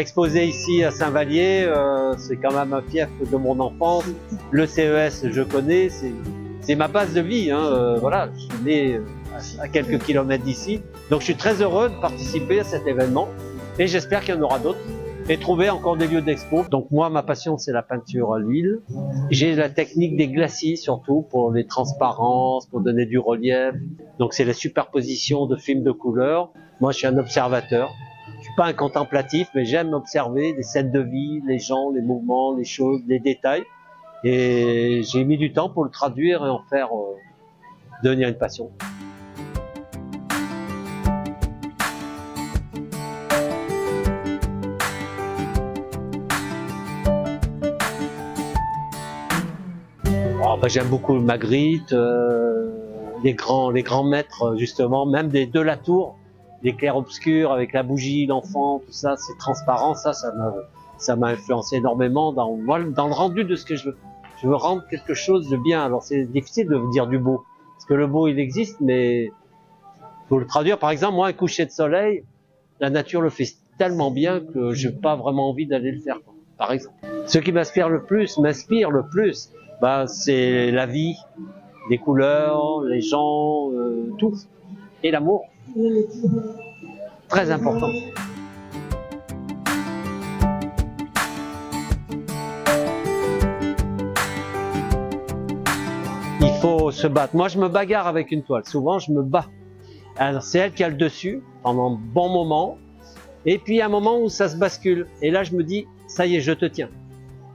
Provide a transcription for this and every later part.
exposé ici à Saint-Vallier, c'est quand même un fief de mon enfance. Le CES, je connais, c'est ma base de vie. Voilà, je suis né à quelques kilomètres d'ici. Donc je suis très heureux de participer à cet événement et j'espère qu'il y en aura d'autres et trouver encore des lieux d'expo. Donc moi, ma passion, c'est la peinture à l'huile. J'ai la technique des glacis surtout pour les transparences, pour donner du relief. Donc c'est la superposition de films de couleurs. Moi, je suis un observateur. Je suis pas un contemplatif, mais j'aime observer les scènes de vie, les gens, les mouvements, les choses, les détails. Et j'ai mis du temps pour le traduire et en faire devenir une passion. J'aime beaucoup Magritte, les grands maîtres justement, même des de la tour, les clairs-obscurs avec la bougie, l'enfant, tout ça, c'est transparent, ça m'a influencé énormément dans le rendu de ce que je veux. Je veux rendre quelque chose de bien. Alors c'est difficile de dire du beau, parce que le beau il existe, mais faut le traduire. Par exemple, moi, un coucher de soleil, la nature le fait tellement bien que j'ai pas vraiment envie d'aller le faire, quoi, par exemple. Ce qui m'inspire le plus, c'est la vie, les couleurs, les gens, tout. Et l'amour. Très important. Il faut se battre. Moi, je me bagarre avec une toile. Souvent, je me bats. Alors, c'est elle qui a le dessus pendant un bon moment. Et puis, il y a un moment où ça se bascule. Et là, je me dis, ça y est, je te tiens.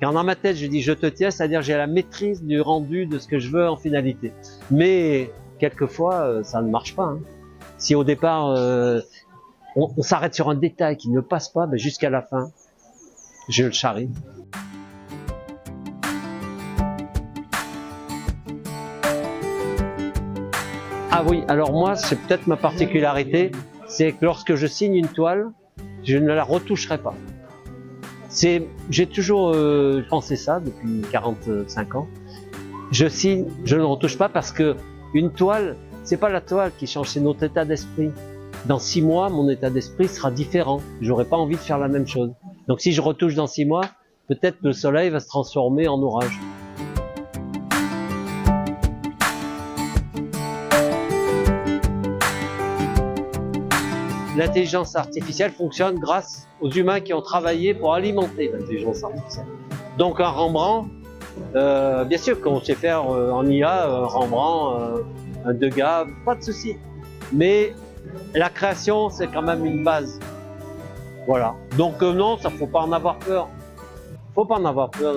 Quand dans ma tête je dis je te tiens, c'est-à-dire j'ai la maîtrise du rendu de ce que je veux en finalité. Mais quelquefois ça ne marche pas. Si au départ on s'arrête sur un détail qui ne passe pas, jusqu'à la fin je le charrie. Ah oui, alors moi c'est peut-être ma particularité, c'est que lorsque je signe une toile, je ne la retoucherai pas. J'ai toujours pensé ça depuis 45 ans. Je signe, je ne retouche pas parce que une toile, c'est pas la toile qui change, c'est notre état d'esprit. Dans 6 mois, mon état d'esprit sera différent. J'aurais pas envie de faire la même chose. Donc si je retouche dans 6 mois, peut-être que le soleil va se transformer en orage. L'intelligence artificielle fonctionne grâce aux humains qui ont travaillé pour alimenter l'intelligence artificielle. Donc un Rembrandt, bien sûr qu'on sait faire en IA, un Rembrandt, un Degas, pas de souci. Mais la création, c'est quand même une base. Voilà. Donc non, ça faut pas en avoir peur. Faut pas en avoir peur.